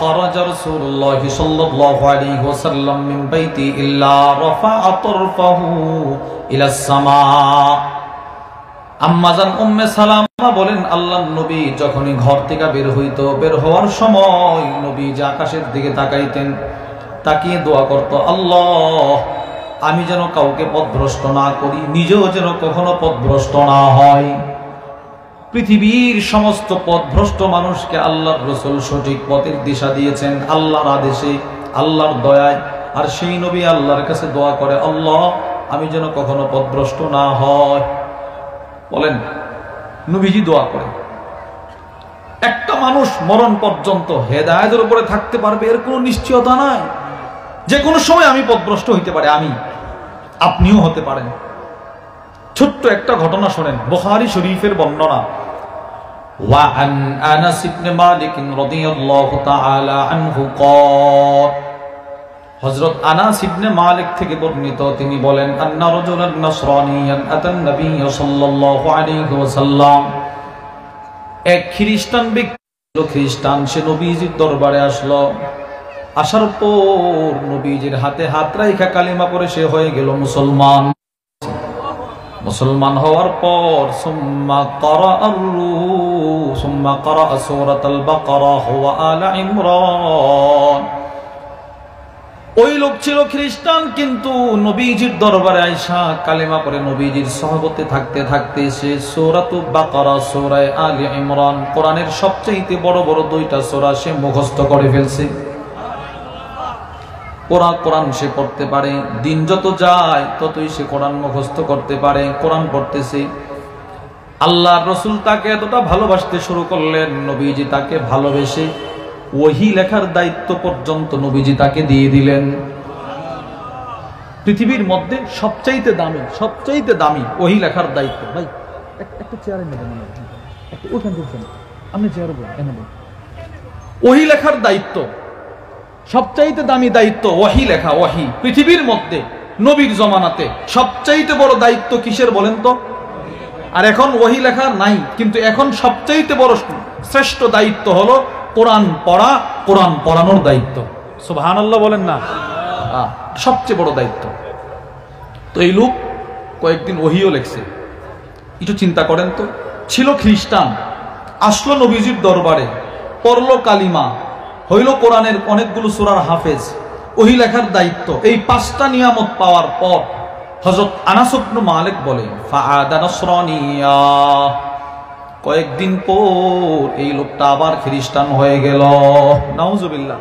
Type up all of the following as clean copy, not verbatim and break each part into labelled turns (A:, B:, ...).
A: خرج رسول الله صلى الله عليه وسلم من بيتي إلا رفع طرفه إلى السماء আম্মাজান উম্মে সালামা বলেন আল্লাহর নবী যখনই ঘর থেকে বের হইতো, বের হওয়ার সময় নবী যে আকাশের দিকে তাকাইতেন, তাকিয়ে দোয়া করত, আল্লাহ আমি যেন কাউকে পথভ্রষ্ট না করি, নিজেও যেন কখনো পথভ্রষ্ট না হয়। পৃথিবীর সমস্ত পথভ্রষ্ট মানুষকে আল্লাহর রাসূল সঠিক পথের দিশা দিয়েছেন আল্লাহর আদেশে, আল্লাহর দয়ায়। আর সেই নবী আল্লাহর কাছে দোয়া করে, আল্লাহ আমি যেন কখনো পথভ্রষ্ট না হয়। বলেন নবীজি দোয়া করে। একটা মানুষ মরণ পর্যন্ত হেদায়েতের উপরে থাকতে পারবে এর কোনো নিশ্চয়তা নাই। যে কোনো সময় আমি পথভ্রষ্ট হইতে পারে, আমি আপনিও হতে পারেন। ছোট্ট একটা ঘটনা শোনেন, বুখারী শরীফের বর্ণনা। ওয়া আন আনাস ইবনে মালিক রাদিয়াল্লাহু তাআলা আনহু ক্বাল, হযরত আনাস ইবনে মালিক থেকে বর্ণিত, তিনি বলেন, আন্না রাজুলান নাসরানিয়ান আতান নবী সাল্লাল্লাহু আলাইহি ওয়াসাল্লাম, এক খ্রিস্টান ব্যক্তি, খ্রিস্টান, সে নবীজির দরবারে আসলো। আসার পর নবীজির হাতে হাত রাখা কালিমা পড়ে সে হয়ে গেল মুসলমান। মুসলমান হওয়ার পর সুম্মা ক্বারা সূরাতুল বাকারা ওয়া আলা ইমরান। ওই লোক ছিল খ্রিস্টান, কিন্তু নবীজির দরবারে আয়েশা কালেমা পড়ে নবীজির সহবতে থাকতে থাকতে সে সূরাতুল বাকারা, সূরা আলে ইমরান, কোরআনের সবচেয়ে বড় বড় দুইটা সূরা সে মুখস্থ করে ফেলছে। কোরআন সে পড়তে পারে, দিন যত যায় ততই সে কোরআন মুখস্থ করতে পারে, কোরআন পড়তেছে। আল্লাহর রাসূল তাকে এতটা ভালোবাসতে শুরু করলেন, নবীজি তাকে ভালোবেসে ওহী লেখার দায়িত্ব পর্যন্ত নবীজি তাকে দিয়ে দিলেন। পৃথিবীর মধ্যে সবচাইতে দামি ওহী লেখার দায়িত্ব। ভাই একটা চেয়ারে নেবেন, একটা ওখান থেকে আপনি চেয়ারে বসেন। ওহী লেখার দায়িত্ব সবচাইতে দামি দায়িত্ব, ওহী লেখা। ওহী পৃথিবীর মধ্যে নবীর জমানাতে সবচাইতে বড় দায়িত্ব কিসের বলেন তো? আর এখন ওহী লেখা নাই, কিন্তু এখন সবচাইতে বড় শ্রেষ্ঠ দায়িত্ব হলো কোরআন পড়া, কোরআন পড়ানোর দায়িত্ব। সুবহানাল্লাহ বলেন না? সবচেয়ে বড় দায়িত্ব। তো এই লোক কয়েকদিন ওহীও লেখছে। একটু চিন্তা করেন তো, ছিল খ্রিস্টান, আসলো নবীজির দরবারে, পড়লো কালিমা, হইল কোরআনের অনেকগুলো সূরার হাফেজ, ওহী লেখার দায়িত্ব। এই পাঁচটা নিয়ামত পাওয়ার পর হযরত আনাস ইবনে মালিক বলে, ফাআদা নাসরানিয়া, কয়েকদিন পর এই লোকটা আবার খ্রিস্টান হয়ে গেল। নাউজুবিল্লাহ।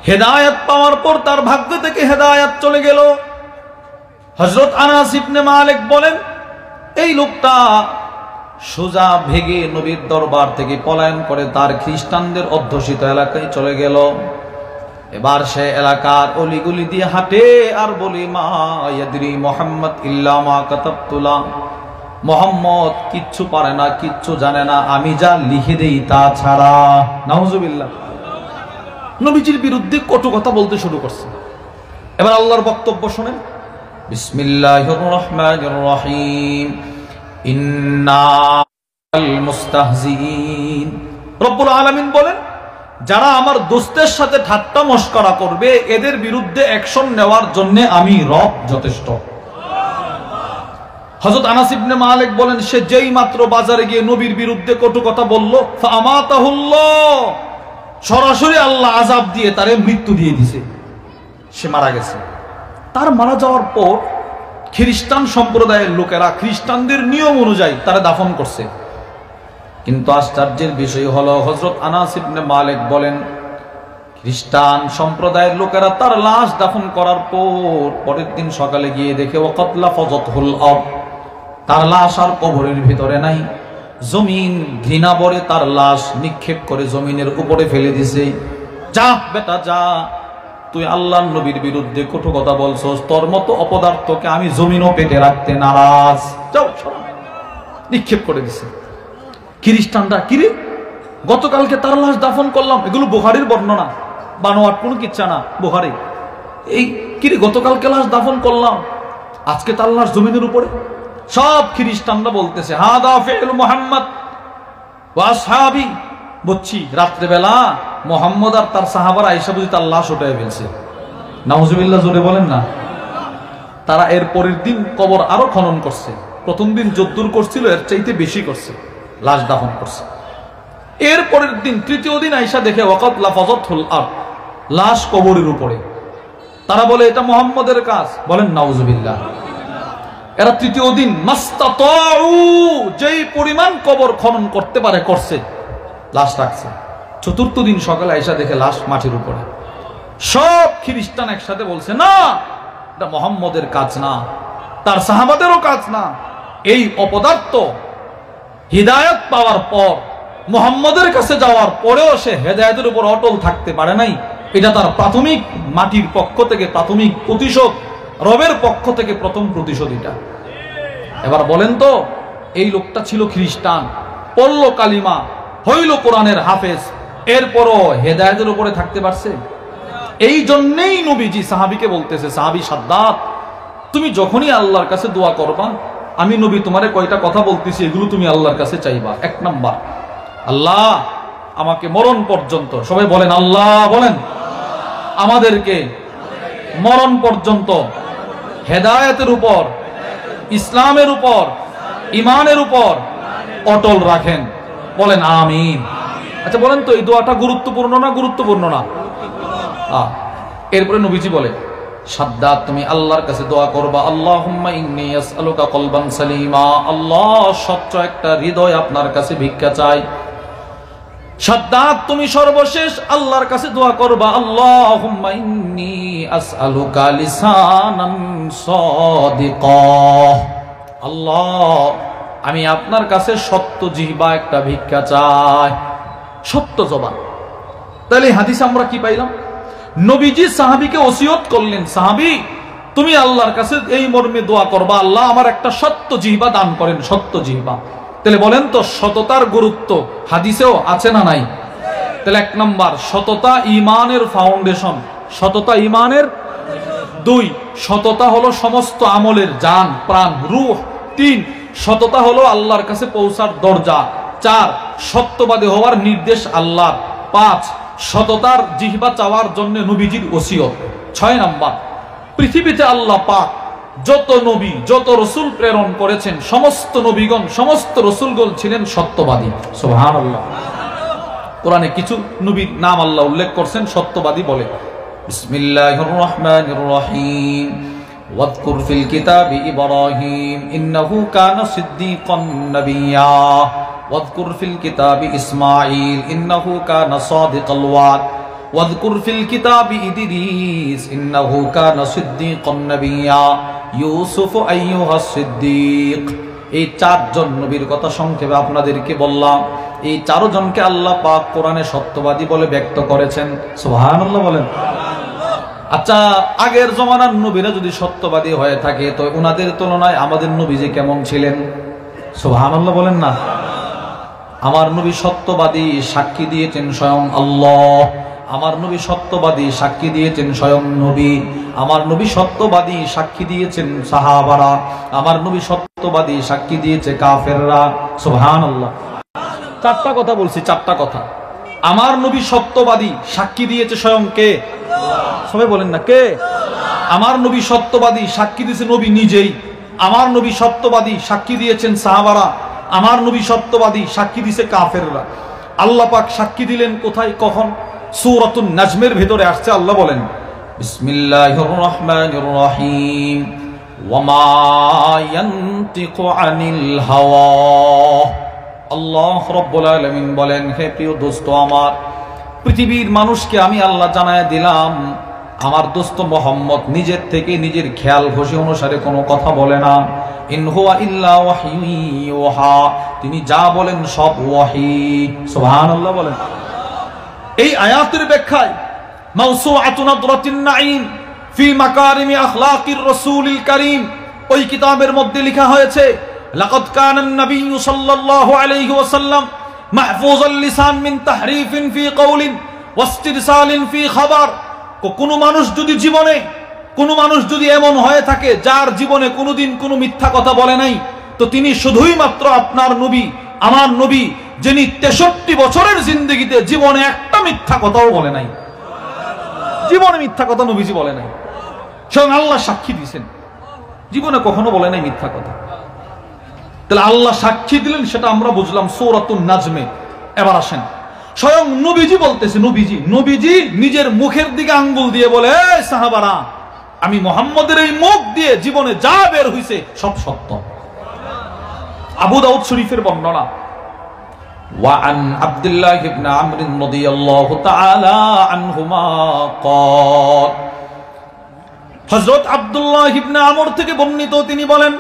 A: হেদায়েত পাওয়ার পর তার ভাগ্য থেকে হেদায়েত চলে গেল। হযরত আনাস ইবনে মালিক বলেন, এই লোকটা সোজা ভেগে নবীর দরবার থেকে পলায়ন করে তার খ্রিস্টানদের অধ্যুষিত এলাকায় চলে গেল। এবার সে এলাকার অলিগলি দিয়ে হাঁটে আর বলে, মা ইয়াদরি মুহাম্মদ ইল্লা মা কাতাবতুলা, মুহাম্মদ কিচ্ছু পারে না, কিচ্ছু জানে না, আমি যা লিখে দেই তা ছাড়া। নাউজুবিল্লাহ। নবীজির বিরুদ্ধে কটু কথা বলতে শুরু করছে। এবার আল্লাহর বক্তব্য শুনেন। বিসমিল্লাহির রহমানির রহিম, ইন্নাল মুস্তাহজিন। রব্বুল আলামিন বলেন, যারা আমার দোস্তের সাথে ঠাট্টা মশকরা করবে এদের বিরুদ্ধে অ্যাকশন নেওয়ার জন্য আমি রব যথেষ্ট। হযরত আনাস ইবনে মালিক বলেন, সে যেই মাত্র বাজারে গিয়ে নবীর বিরুদ্ধে কটু কথা বলল, ফামাতাহুল্লাহ, সরাসরি আল্লাহ আযাব দিয়ে তারে মৃত্যু দিয়ে দিয়েছে, সে মারা গেছে। তার মারা যাওয়ার পর খ্রিস্টান সম্প্রদায়ের লোকেরা খ্রিস্টানদের নিয়ম অনুযায়ী তারা দাফন করছে। কিন্তু আশ্চর্যের বিষয় হলো, হযরত আনাস ইবনে মালিক বলেন, খ্রিস্টান সম্প্রদায়ের লোকেরা তার লাশ দাফন করার পর পরের দিন সকালে গিয়ে দেখে ওয়াকাতলা ফাজাতহুল আরদ, তার লাশ আর কবরের ভিতরে নাই। জমিন ঘৃণা ভরে তার লাশ নিক্ষেপ করে জমিনের উপরে ফেলে দিছে। যা বেটা যা, তুই আল্লাহর নবীর বিরুদ্ধে কটু কথা বলছস, তোর মতো অপদার্থকে আমি জমিনও পেটে রাখতে নারাজ, যাও, নিক্ষেপ করে দিছে। খ্রিস্টানরা, কিরে গতকালকে তার লাশ দাফন করলাম, এগুলো বুখারীর বর্ণনা, বানোয়াট কোনো কিচ্ছা না, বুখারী। এই কিরে গতকালকে লাশ দাফন করলাম, আজকে তার লাশ জমিনের উপরে। সব খ্রিস্টানরা বলতেছে, হাদা ফি'লু মুহাম্মদ ওয়া আসহাবি। বুঝছি রাত্রেবেলা মুহাম্মদ আর তার সাহাবারা আয়েশা বুঝি তার লাশ উঠায় ফেলছে। নাউজুবিল্লাহ, জোরে বলেন না। তারা এর পরের দিন কবর আরো খনন করছে। প্রথম দিন যদ্দুর করছিল এর চাইতে বেশি করছে, লাশ দাফন করছে। এর পরের দিন তৃতীয় দিন আয়েশা দেখে ওয়াকাত লাফাজাতুল আরদ, লাশ কবরের উপরে। তারা বলে এটা মুহাম্মদের কাজ। বলেন নাউজুবিল্লাহ। এরা তৃতীয় দিন মাস্তাতাউ, যেই পরিমাণ কবর খনন করতে পারে করছে, লাশ রাখছে। চতুর্থ দিন সকালে আয়েশা দেখে লাশ মাটির উপরে। সব খ্রিস্টান একসাথে বলছে না, এটা মুহাম্মদের কাজ না, তার সাহাবাদেরও কাজ না। এই অপদার্থ হিদায়াত পাওয়ার পর, মুহাম্মদের কাছে যাওয়ার পরেও সে হেদায়েতের উপর অটল থাকতে পারে নাই। এটা তার প্রাথমিক মাটির পক্ষ থেকে প্রাথমিক প্রতিশোধ, রবের পক্ষ থেকে প্রথম প্রতিশোধ এটা। এবার বলেন তো, এই লোকটা ছিল খ্রিস্টান, পড়ল কালিমা, হইল কোরআনের হাফেজ, এরপরও হেদায়েতের উপরে থাকতে পারছে? এই জন্যই নবীজি সাহাবীকে বলতেছে, সাহাবী সাদ্দাত, তুমি যখনই আল্লাহর কাছে দোয়া করবা, আমি নবী তোমারে কয়টা কথা বলতেছি, এগুলো তুমি আল্লাহর কাছে চাইবা। এক নাম্বার, আল্লাহ আমাকে মরণ পর্যন্ত, সবাই বলেন আল্লাহ, বলেন আমাদেরকে মরণ পর্যন্ত হেদায়েতের উপর, ইসলামের উপর, ইমানের উপর অটল রাখেন। বলেন আমিন। আচ্ছা বলেন তো, এই দোয়াটা গুরুত্বপূর্ণ না গুরুত্বপূর্ণ না? এরপরে নবীজি বলে, সাদ্দাত তুমি আল্লাহর কাছে দোয়া করবা, আল্লাহুম্মা ইন্নী আসআলুকা কলবান সালিমা, আল্লাহ স্বচ্ছ একটা হৃদয় আপনার কাছে ভিক্ষা চাই। সাদ্দাত তুমি সর্বশেষ আল্লাহর কাছে দোয়া করবা, আল্লাহুম্মা ইন্নী আসআলুকা লিসানান সাদিকা, আল্লাহ আমি আপনার কাছে সত্য জিহ্বা একটা ভিক্ষা চাই, সত্য জবান। তাহলে হাদিস আমরা কি পাইলাম? নবীজি সাহাবীকে ওসিয়ত করলেন, সাহাবী তুমি আল্লাহর কাছে এই মর্মে দোয়া করবা, আল্লাহ আমার একটা সত্য জিহ্বা দান করেন, সত্য জিহ্বা। তাহলে বলেন তো, সততার গুরুত্ব হাদিসেও আছে না নাই? তাহলে এক নাম্বার, সততা ঈমানের ফাউন্ডেশন, সততা ঈমানের। দুই, সততা হলো সমস্ত আমলের জান, প্রাণ, রূহ। তিন, সততা হলো আল্লাহর কাছে পৌঁছার দরজা। চার, সত্যবাদী হওয়ার নির্দেশ আল্লাহর। পাঁচ, সততার জিহ্বা চাওয়ার জন্য নবীজির ওসিয়ত। ছয় নাম্বার, পৃথিবীতে আল্লাহ পাক যত নবী যত রসুল প্রেরণ করেছেন, সমস্ত নবীগণ সমস্ত রসুলগণ ছিলেন সত্যবাদী। সুবহানাল্লাহ। কোরআনে কিছু নবীর নাম আল্লাহ উল্লেখ করছেন সত্যবাদী বলে। বিসমিল্লাহির রহমানির রহিম, ওয়াযকুর ফিল কিতাবি ইব্রাহিম ইন্নাহু কানা সিদ্দীকান নাবিয়্যা, ওয়াযকুর ফিল কিতাবি ইসমাঈল ইন্নাহু কানা সাদিকাল ওয়াদ, ওয়াযকুর ফিল কিতাবি ইদরিস ইন্নাহু কানা সিদ্দীকান নাবিয়্যা, ইউসুফ আইয়ুহাস সিদ্দীক। এই চারজন নবীর কথা সংক্ষেপে আপনাদেরকে বললাম। এই চারজনকে আল্লাহ পাক কোরআনে সত্যবাদী বলে ব্যক্ত করেছেন। সুবহানাল্লাহ বলেন। আচ্ছা, আগের জমানার নবীরা যদি সত্যবাদী হয়ে থাকে, তো ওনাদের তুলনায় আমাদের নবী যে কেমন ছিলেন? সুবহানাল্লাহ বলেন না। আমার নবী সত্যবাদী, সাক্ষী দিয়েছেন স্বয়ং আল্লাহ। আমার নবী সত্যবাদী, সাক্ষী দিয়েছেন স্বয়ং নবী। আমার নবী সত্যবাদী, সাক্ষী দিয়েছেন সাহাবারা। আমার নবী সত্যবাদী, সাক্ষী দিয়েছে কাফেররা। সুবহানাল্লাহ। চারটা কথা বলছি, চারটা কথা। আমার নবী সত্যবাদী, সাক্ষী দিয়েছে স্বয়ং কে? সবাই বলেন না কে? আমার নবী সত্যবাদী, সাক্ষী দিয়েছে নবী নিজেই। আমার নবী সত্যবাদী, সাক্ষী দিয়েছেন সাহাবারা। আমার নবী সত্যবাদী, সাক্ষী দিয়েছে কাফেররা। আল্লাহ পাক সাক্ষী দিলেন কোথায়, কখন? সূরাতুন নাজমের ভিতরে আসছে। আল্লাহ বলেন, বিসমিল্লাহির রহমানির রহিম, ওয়া মা ইয়ানতিকু আনিল হাওয়া। আল্লাহ রাব্বুল আলামিন বলেন, হে প্রিয় দোস্ত আমার, পৃথিবীর মানুষকে আমি আল্লাহ জানায় দিলাম, আমার দোস্ত মুহাম্মদ নিজের থেকে নিজের খেয়াল খুশি অনুসারে কোনো কথা বলে না। ইন হুয়া ইল্লা ওয়াহয়ুন ইউহা, তিনি যা বলেন সব ওয়াহি। সুবহানাল্লাহ বলেন। এই আয়াতের ব্যাখ্যায় মাওসুআতুন নাদরাতিন নাঈম ফি মাকারিমি আখলাকির রাসূলিল কারীম, ওই কিতাবের মধ্যে লেখা হয়েছে, লাকাদ কানান নাবিয়্যু সাল্লাল্লাহু আলাইহি ওয়াসাল্লাম মাহফুজাল লিসান মিন তাহরিফিন ফি কওলিন ওয়াস্তিরসালিন ফি খাবার। কোন মানুষ যদি জীবনে, কোন মানুষ যদি এমন হয়ে থাকে যার জীবনে কোনোদিন কোনো মিথ্যা কথা বলে নাই, তো তিনি শুধুই মাত্র আপনার নবী, আমার নবী, যিনি 63 বছরের জিন্দেগিতে জীবনে একটা মিথ্যা কথাও বলে নাই। জীবনে মিথ্যা কথা নবীজি বলে নাই, স্বয়ং আল্লাহ সাক্ষী দিয়েছেন, জীবনে কখনো বলে নাই মিথ্যা কথা। তাহলে আল্লাহ সাক্ষী দিলেন, সেটা আমরা বুঝলাম সূরাতুন নাজমে। এবার আসেন, স্বয়ং নবীজি বলতেছে, নবীজি নিজের মুখের দিকে আঙ্গুল দিয়ে বলে, এই সাহাবারা, আমি মুহাম্মদের এই মুখ দিয়ে জীবনে যা বের হইছে সব সত্য। আবু দাউদ শরীফের বর্ণনা। وعن عبد الله بن عمرو رضي الله تعالى عنهما قال, হযরত আব্দুল্লাহ ইবনে আমর থেকে বর্ণিত, তিনি বলেন,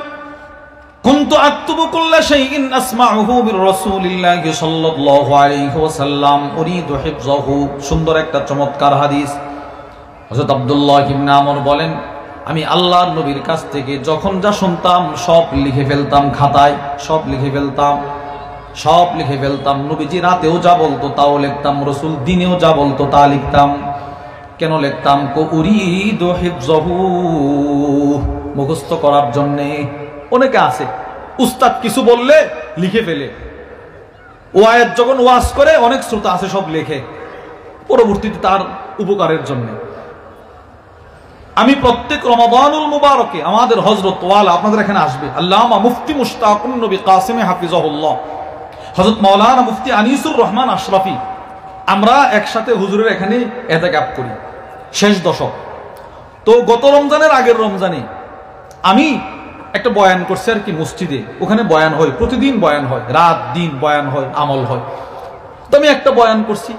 A: কুনতু আকতুবু কুল্লা শাইইন আসমাউহু মির রাসূলিল্লাহি সাল্লাল্লাহু আলাইহি ওয়াসাল্লাম উরিদু হিফযাহু। সুন্দর একটা চমৎকার হাদিস। হযরত আব্দুল্লাহ ইবনে আমর বলেন, আমি আল্লাহর নবীর কাছ থেকে যখন যা শুনতাম সব লিখে ফেলতাম খাতায়, সব লিখে ফেলতাম। নবীজি রাতেও যা বলতো তাও লিখতাম, রাসূল দিনেও যা বলতো তা লিখতাম। কেন লিখতাম? উরিদু হিফযাহু, মুখস্থ করার জন্য। অনেকে আছে উস্তাদ কিছু বললে লিখে ফেলে, ওয়াজ যখন ওয়াজ করে অনেক শ্রোতা আছে সব লেখে পরবর্তীতে তার উপকারের জন্য। আমি প্রত্যেক রমাদানুল মুবারকে আমাদের হযরত ওয়ালা আপনাদের এখানে আসবে, আল্লামা মুফতি মুশতাকুন নবী কাসিম হাফিজাহুল্লাহ, হযরত মাওলানা মুফতি আনিসুর রহমান আশরাফি, আমরা একসাথে হুজুরের এখানে ইতিকাফ করি শেষ দশক। তো গত রমজানের আগের রমজানে আমি একটা বয়ান করছি আর কি মসজিদে, ওখানে বয়ান হয়, প্রতিদিন বয়ান হয়, রাত দিন বয়ান হয়, আমল হয়। তো আমি একটা বয়ান করছি,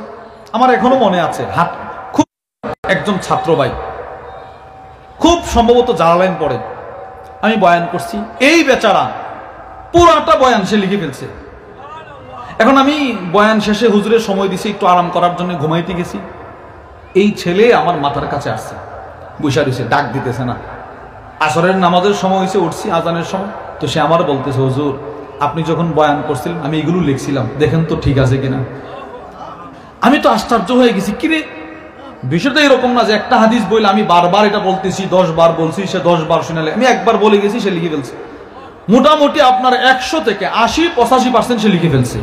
A: আমার এখনো মনে আছে, খুব একজন ছাত্র ভাই, খুব সম্ভবত জালালাইন পড়ে, আমি বয়ান করছি, এই বেচারা পুরাটা বয়ান সে লিখে ফেলছে। এখন আমি বয়ান শেষে হুজুরের সময় দিছি, একটু আরাম করার জন্য ঘুমাইতে গেছি, এই ছেলে আমার মাথার কাছে আসছে, বৈশা রয়েছে, ডাক দিতেছে না। আসরের নামাজের সময় হয়েছে, উঠছি আজানের সময়, তো সে আমার বলতেছে, হুজুর আপনি যখন বয়ান করছিলেন আমি এগুলো লিখছিলাম, দেখেন তো ঠিক আছে কিনা। আমি তো আশ্চর্য হয়ে গেছি, কিরে বিষয়টা এরকম না যে একটা হাদিস বইলে আমি বারবার এটা বলতেছি, 10 বার বলছি, সে 10 বার শুনালে, আমি একবার বলে গেছি সে লিখে ফেলছে। মোটামুটি আপনার 100 থেকে 80-85% সে লিখে ফেলছে।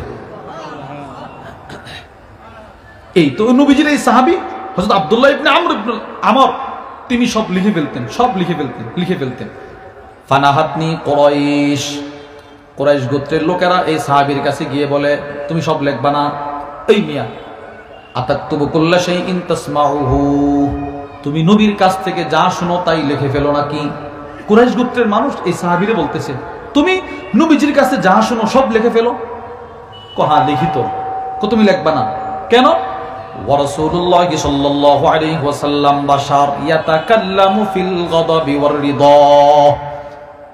A: এই তো নবীজির এই সাহাবী হযরত আব্দুল্লাহ ইবনে আমর তিনি সব লিখে ফেলতেন। ফানাহাতনি কুরাইশ গোত্রের লোকেরা এই সাহাবীর কাছে গিয়ে বলে, তুমি সব লিখবা না? এই মিয়া, আতাকতুবু কুল্লা শাইইন তাসমাউহু, তুমি নবীর কাছ থেকে যা শুনো তাই লিখে ফেলো নাকি? কুরাইশ গোত্রের মানুষ এই সাহাবীরে বলতেছে, তুমি নবীজির কাছে যা শুনো সব লিখে ফেলো? হ্যাঁ লিখি তো। তুমি লিখবা না কেন? ওয়ারাসূলুল্লাহ সাল্লাল্লাহু আলাইহি ওয়াসাল্লাম বাশার ইয়াতাকাল্লামু ফিল গাদাবি ওয়ার রিদা,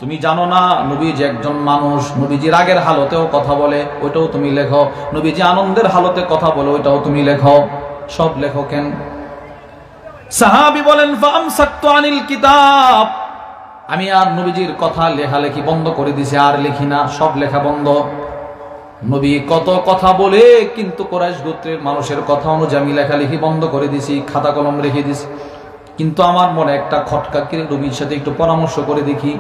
A: তুমি জানো না নবীজি একজন মানুষ, নবীজি রাগের হালতেও কথা বলে, ওইটাও তুমি লেখো, নবীজি আনন্দের হালতে কথা বলে, ওইটাও তুমি লেখো, সব লেখো কেন? সাহাবী বলেন, ফামসাকতু আনিল কিতাব, আমি আর নবীজির কথা লেখালেখি বন্ধ করে দিছি, আর লিখি না, সব লেখা বন্ধ। নবী কত কথা বলে, কিন্তু কুরাইশ গোত্রের মানুষের কথা অনুযায়ী আমি লেখালেখি বন্ধ করে দিছি, খাতা কলম রেখে দিছি। কিন্তু আমার মনে একটা খটকা, কিরে নবীর সাথে একটু পরামর্শ করে দেখি।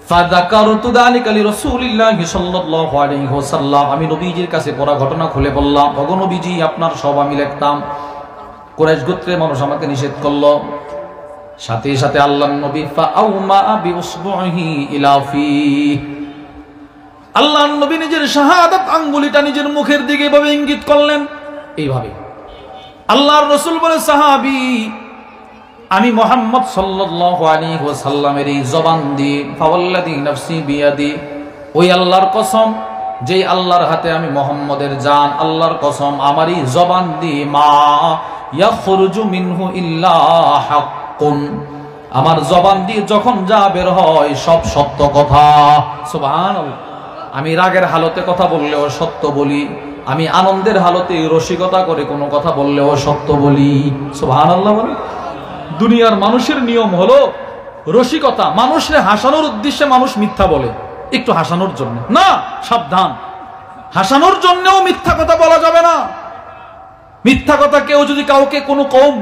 A: ফাযাকারতু যালিকা লিরাসূলিল্লাহি সাল্লাল্লাহু আলাইহি ওয়াসাল্লাম, আমি নবীজির কাছে পড়া ঘটনা খুলে বললাম, ওগো নবীজি আপনার সব আমি লিখতাম, কুরাইশ গোত্রের মানুষ আমাকে নিষেধ করলো। সাথে সাথে আল্লাহর নবী ফাআউমা বিউসবুহি ইলা ফি, আল্লাহর নবী নিজের শাহাদাত আঙ্গুলিটা নিজের মুখের দিকে এভাবে ইঙ্গিত করলেন, এইভাবে। আল্লাহর রাসূল বলে, সাহাবী আমি মুহাম্মদ সাল্লাল্লাহু আলাইহি ওয়াসাল্লামের এই জবান দিয়ে, ফাওয়াল্লাযী নাফসি বিয়াদি, ওই আল্লাহর কসম যেই আল্লাহর হাতে আমি মুহাম্মদের জান, আল্লাহর কসম আমারই জবান দিয়ে, মা ইয়াখরুজু মিনহু ইল্লা হাক্কুন, আমার জবান দিয়ে যখন যা বের হয় সব সত্য কথা। সুবহানাল্লাহ। আমি রাগের হালতে কথা বললেও সত্য বলি, আমি আনন্দের হালতে রসিকতা করে কোনো কথা বললেও সত্য বলি। সুবহানাল্লাহ। বলে দুনিয়ার মানুষের নিয়ম হলো রসিকতা, মানুষের হাসানোর উদ্দেশ্যে মানুষ মিথ্যা বলে, একটু হাসানোর জন্য না, সাবধান, হাসানোর জন্যও মিথ্যা কথা বলা যাবে না। মিথ্যা কথা কেউ যদি কাউকে, কোনো কওম,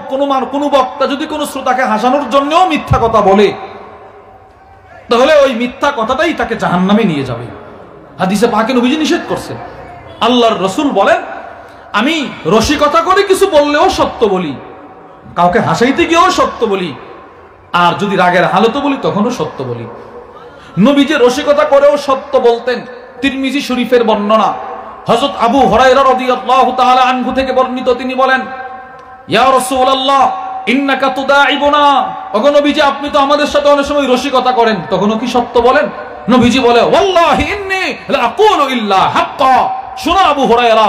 A: কোনো বক্তা যদি কোনো শ্রোতাকে হাসানোর জন্যও মিথ্যা কথা বলে, তাহলে ওই মিথ্যা কথাটাই তাকে জাহান্নামে নিয়ে যাবে। হাদিসে পাকে নবীজি নিষেধ করছে। আল্লাহর রাসূল বলেন, আমি রসিকতা করে কিছু বললেও সত্য বলি, কাউকে হাসাইতে গিয়েও সত্য বলি, আর যদি রাগের হালতে বলি তখনও সত্য বলি। নবীজি রসিকতা করেও সত্য বলতেন। তিরমিজি শরীফের বর্ণনা, হযরত আবু হুরায়রা রাদিয়াল্লাহু তাআলা আনহু থেকে বর্ণিত, তিনি বলেন, ইয়া রাসূলুল্লাহ ইন্নাকা তুদাইবুনা, ওগো নবীজি আপনি তো আমাদের সাথে অনেক সময় রসিকতা করেন, তখনও কি সত্য বলেন? নবীজি বলে, ওয়াল্লাহি ইন্নী লা আকুলু ইল্লা হাক্কা, শোনো আবু হুরায়রা,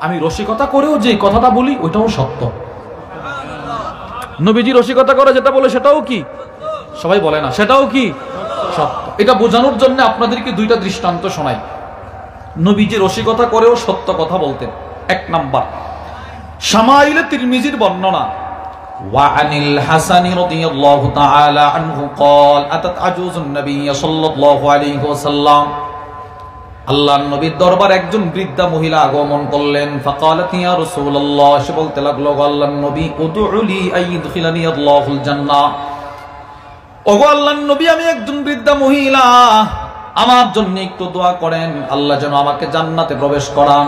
A: আমি রসিকতা করেও যে কথাটা বলি ওইটাও সত্য। নবীজি রসিকতা করে যেটা বলে সেটাও কি? সবাই বলে না, সেটাও কি সত্য। এটা বোঝানোর জন্য আপনাদেরকে দুইটা দৃষ্টান্ত শোনাই। নবীজি রসিকতা করেও সত্য কথা বলতেন। এক নাম্বার, শামাইলে তিরমিজির বর্ণনা, ওয়ানিল হাসানি রাদিয়াল্লাহু তাআলা আনহু قال আতাত আজুজুন নবী সাল্লাল্লাহু আলাইহি ওয়াসাল্লাম, আল্লাহর নবীর দরবার একজন বৃদ্ধা মহিলা আগমন করলেন। ফাকালাত ইয়া রাসূলুল্লাহ, সে বলতে লাগলো, আল্লাহর নবী, উদউলি আইয়ুদখিলানি আল্লাহুল জান্নাহ, ওগো আল্লাহর নবী আমি একজন বৃদ্ধা মহিলা, আমার জন্য একটু দোয়া করেন, আল্লাহ যেন আমাকে জান্নাতে প্রবেশ করান।